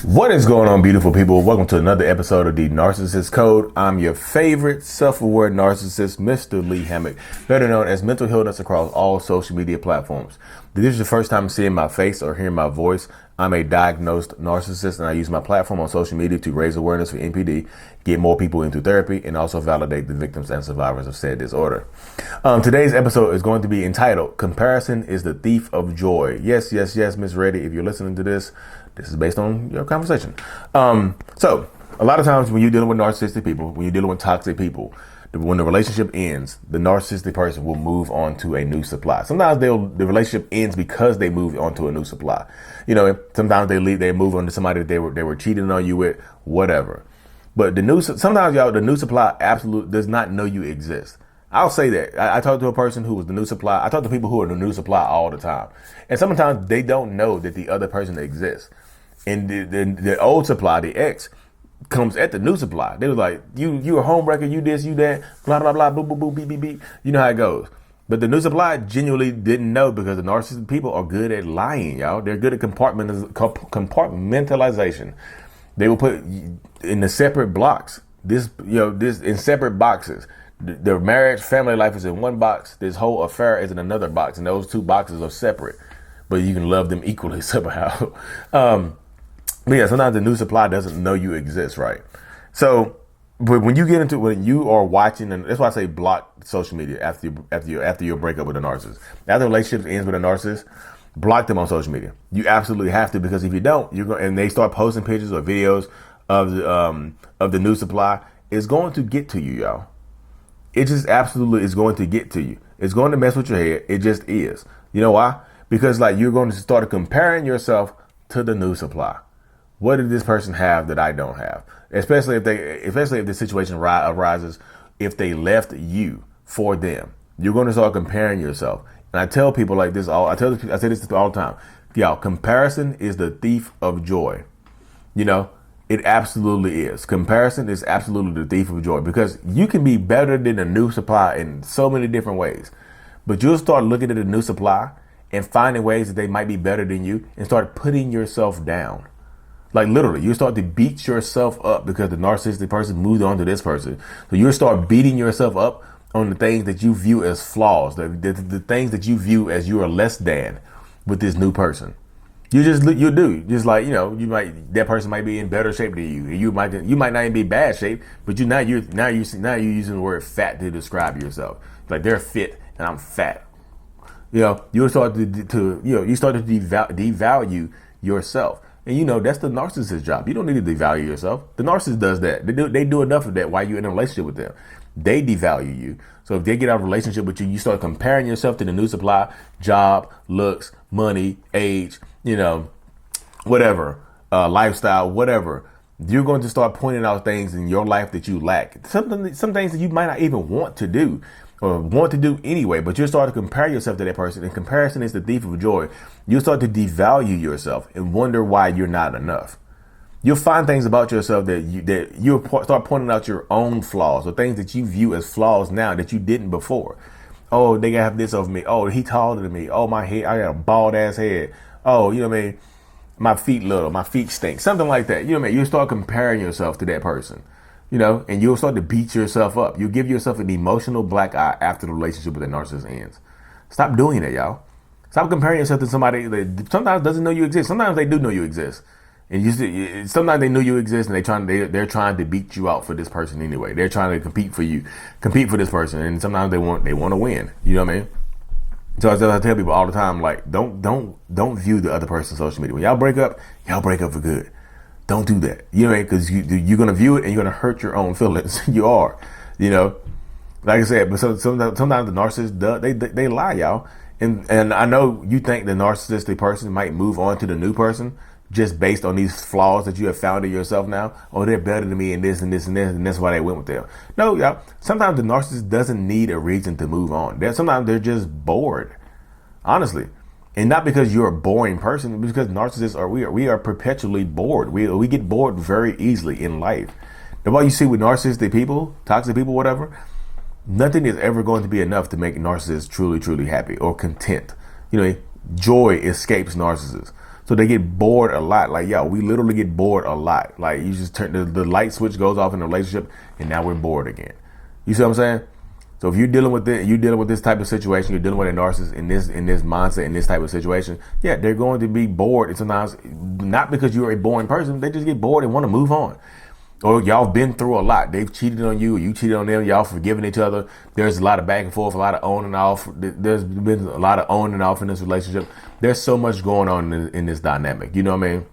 What is going on, beautiful people? Welcome to another episode of the Narcissist Code. I'm your favorite self-aware narcissist, Mr. Lee Hammock, better known as Mental Healness across all social media platforms. If this is your first time seeing my face or hearing my voice, I'm a diagnosed narcissist, and I use my platform on social media to raise awareness for NPD, get more people into therapy, and also validate the victims and survivors of said disorder. Today's episode is going to be entitled, Comparison is the Thief of Joy. Yes, Miss Reddy, if you're listening to this is based on your conversation. So a lot of times when you're dealing with narcissistic people, when you're dealing with toxic people, when the relationship ends, the narcissistic person will move on to a new supply. Sometimes the relationship ends because they move on to a new supply. You know, sometimes they move on to somebody that they were cheating on you with, whatever. But sometimes y'all, the new supply absolutely does not know you exist. I'll say that. I talked to a person who was the new supply. I talk to people who are the new supply all the time. And sometimes they don't know that the other person exists. And the old supply, the ex, comes at the new supply. They was like, you a homewrecker, you this, you that, blah, blah, blah, boop, boop, boop, beep, beep, beep. You know how it goes. But the new supply genuinely didn't know, because the narcissistic people are good at lying, y'all. They're good at compartmentalization. They will put in the separate blocks, this in separate boxes. Their marriage, family life is in one box. This whole affair is in another box. And those two boxes are separate, but you can love them equally somehow. But yeah, sometimes the new supply doesn't know you exist, right? So, but when you are watching, and that's why I say block social media after your breakup with a narcissist. After the relationship ends with a narcissist, block them on social media. You absolutely have to, because if you don't, and they start posting pictures or videos of the new supply, it's going to get to you, y'all. It just absolutely is going to get to you. It's going to mess with your head. It just is. You know why? Because you're going to start comparing yourself to the new supply. What did this person have that I don't have? Especially if the situation arises, if they left you for them, you're going to start comparing yourself. And I tell people like this I say this all the time. Y'all, comparison is the thief of joy. You know, it absolutely is. Comparison is absolutely the thief of joy, because you can be better than a new supply in so many different ways. But you'll start looking at a new supply and finding ways that they might be better than you, and start putting yourself down. Like literally, you start to beat yourself up because the narcissistic person moved on to this person. So you start beating yourself up on the things that you view as flaws, the things that you view as you are less than with this new person. That person might be in better shape than you. You might not even be in bad shape, but you're using the word fat to describe yourself. Like, they're fit and I'm fat. You start to devalue yourself. And that's the narcissist's job. You don't need to devalue yourself. The narcissist does that. They do enough of that while you're in a relationship with them. They devalue you. So if they get out of a relationship with you, you start comparing yourself to the new supply, job, looks, money, age, whatever, lifestyle, whatever. You're going to start pointing out things in your life that you lack. Some things that you might not even want to do, or want to do anyway, but you'll start to compare yourself to that person. And comparison is the thief of joy. You'll start to devalue yourself and wonder why you're not enough. You'll find things about yourself that you'll start pointing out your own flaws, or things that you view as flaws now that you didn't before. Oh, they gotta have this over me. Oh, he taller than me. Oh, my head, I got a bald ass head. Oh, you know what I mean? My feet little, my feet stink. Something like that. You know what I mean? You'll start comparing yourself to that person. And you'll start to beat yourself up. You'll give yourself an emotional black eye after the relationship with the narcissist ends. Stop doing that, y'all. Stop comparing yourself to somebody that sometimes doesn't know you exist. Sometimes they do know you exist. And sometimes they know you exist, and they're trying to beat you out for this person anyway. They're trying to compete for this person. And sometimes they want to win. You know what I mean? So I tell people all the time, like, don't view the other person's social media. When y'all break up for good. Don't do that. Because you're going to view it and you're going to hurt your own feelings. You are, like I said, but sometimes the narcissists, they lie, y'all. And I know you think the narcissistic person might move on to the new person just based on these flaws that you have found in yourself now. Oh, they're better than me in this and this and this, and that's why they went with them. No, y'all. Sometimes the narcissist doesn't need a reason to move on. Sometimes they're just bored, honestly. And not because you're a boring person, but because narcissists we are perpetually bored. We get bored very easily in life. That's why you see with narcissistic people, toxic people, whatever, nothing is ever going to be enough to make narcissists truly, truly happy or content. Joy escapes narcissists. So they get bored a lot. Like, yo, we literally get bored a lot. Like, you just turn the light switch goes off in the relationship, and now we're bored again. You see what I'm saying? So if you're dealing with this type of situation, you're dealing with a narcissist in this mindset, in this type of situation, yeah, they're going to be bored. And sometimes not because you're a boring person, they just get bored and want to move on. Or y'all been through a lot. They've cheated on you, or you cheated on them. Y'all forgiving each other. There's a lot of back and forth, a lot of on and off. There's been a lot of on and off in this relationship. There's so much going on in this dynamic. You know what I mean?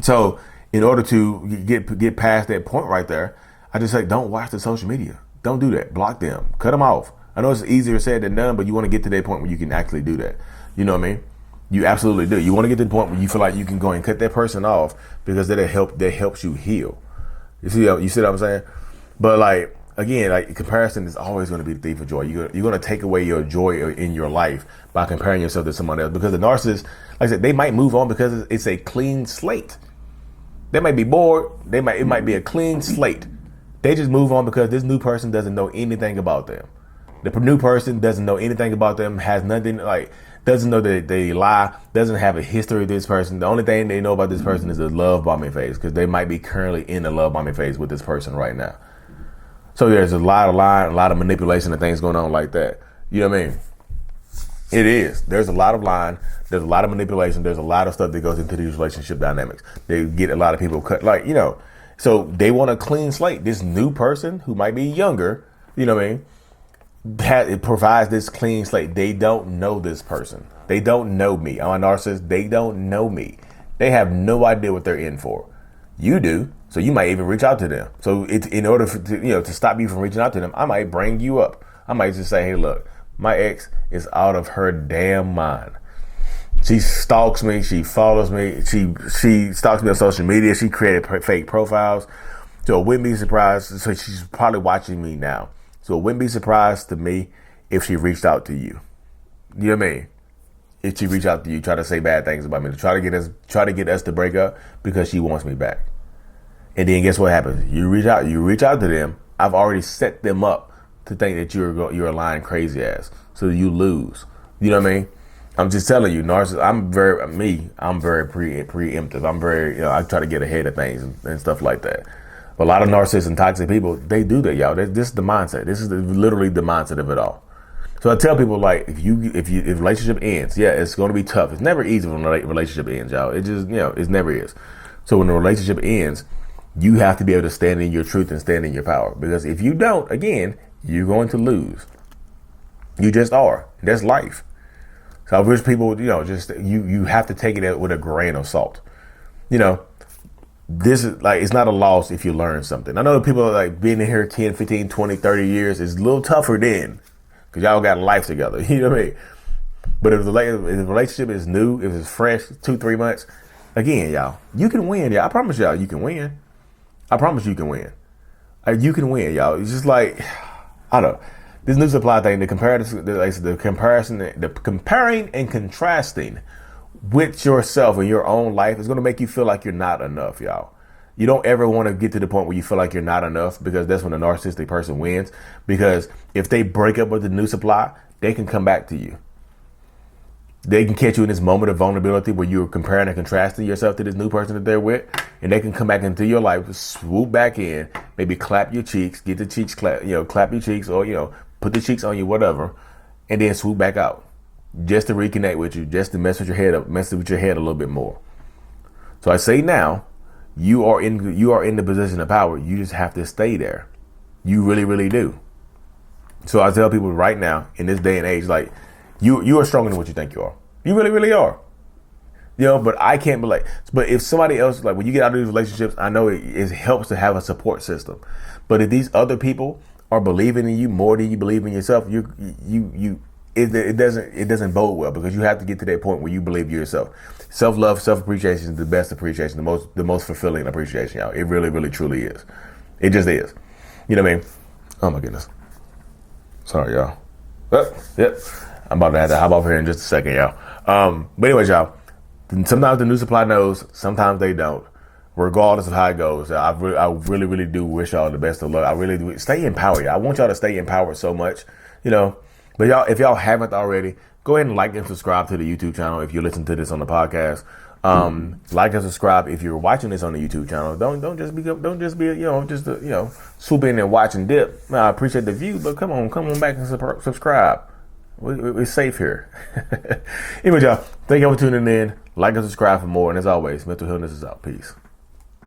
So in order to get past that point right there, I just say, don't watch the social media. Don't do that. Block them. Cut them off. I know it's easier said than done, but you want to get to that point where you can actually do that. You know what I mean? You absolutely do. You want to get to the point where you feel like you can go and cut that person off because that helps you heal. You see what I'm saying? But like, again, like, comparison is always going to be the thief of joy. You're going to take away your joy in your life by comparing yourself to someone else, because the narcissist, like I said, they might move on because it's a clean slate. They might be bored. It might be a clean slate. They just move on because this new person doesn't know anything about them. The new person doesn't know anything about them, has nothing, like, doesn't know that they lie, doesn't have a history of this person. The only thing they know about this person is the love bombing phase, because they might be currently in the love bombing phase with this person right now. So there's a lot of lying, a lot of manipulation and things going on like that. You know what I mean? It is. There's a lot of lying. There's a lot of manipulation. There's a lot of stuff that goes into these relationship dynamics. They get a lot of people cut, like, you know, so they want a clean slate. This new person who might be younger, you know what I mean, it provides this clean slate. They don't know this person. They don't know me. I'm a narcissist. They don't know me. They have no idea what they're in for. You do. So you might even reach out to them. So it's in order to stop you from reaching out to them, I might bring you up. I might just say, hey, look, my ex is out of her damn mind. She stalks me. She follows me. She stalks me on social media. She created fake profiles. So it wouldn't be surprised. So she's probably watching me now. So it wouldn't be surprised to me if she reached out to you. You know what I mean? If she reached out to you, try to say bad things about me, to try to get us to break up because she wants me back. And then guess what happens? You reach out to them. I've already set them up to think that you're a lying crazy ass. So you lose. You know what I mean? I'm just telling you, narcissist. I'm very preemptive. I'm very, I try to get ahead of things and stuff like that. But a lot of narcissists and toxic people, they do that, y'all. This is the mindset. This is literally the mindset of it all. So I tell people, like, if relationship ends, yeah, it's going to be tough. It's never easy when a relationship ends, y'all. It just, it never is. So when the relationship ends, you have to be able to stand in your truth and stand in your power. Because if you don't, again, you're going to lose. You just are. That's life. So I wish people, just you have to take it with a grain of salt. This is like, it's not a loss if you learn something. I know people are like, being in here 10, 15, 20, 30 years is a little tougher then, because y'all got life together. You know what I mean? But if the relationship is new, if it's fresh, 2-3 months, again, y'all, you can win. Yeah, I promise y'all, you can win. I promise you can win. You can win, y'all. It's just like, I don't know. This new supply thing, the comparing and contrasting with yourself and your own life is going to make you feel like you're not enough, y'all. You don't ever want to get to the point where you feel like you're not enough, because that's when a narcissistic person wins. Because if they break up with the new supply, they can come back to you. They can catch you in this moment of vulnerability where you're comparing and contrasting yourself to this new person that they're with, and they can come back into your life, swoop back in, maybe clap your cheeks, get the cheeks clap your cheeks, or put the cheeks on you, whatever, and then swoop back out just to reconnect with you, just to mess with your head a little bit more. So I say now, you are in the position of power. You just have to stay there. You really, really do. So I tell people right now, in this day and age, like, you are stronger than what you think you are. You really, really are. But I can't believe. But if somebody else, like, when you get out of these relationships, I know it helps to have a support system. But if these other people are believing in you more than you believe in yourself, it doesn't bode well, because you have to get to that point where you believe in yourself. Self-love, self-appreciation is the best appreciation, the most fulfilling appreciation, y'all. It really, really, truly is. It just is. You know what I mean? Oh my goodness. Sorry, y'all. Yep. I'm about to have to hop off here in just a second, y'all. But anyways, y'all, sometimes the new supply knows, sometimes they don't. Regardless of how it goes, I really, really do wish y'all the best of luck. I really do. Stay empowered, y'all. I want y'all to stay empowered so much, But y'all, if y'all haven't already, go ahead and like and subscribe to the YouTube channel if you listen to this on the podcast. Like and subscribe if you're watching this on the YouTube channel. Don't just be swoop in and watch and dip. I appreciate the view, but come on back and subscribe. We're safe here. Anyway, y'all, thank y'all for tuning in. Like and subscribe for more. And as always, mental illness is out. Peace.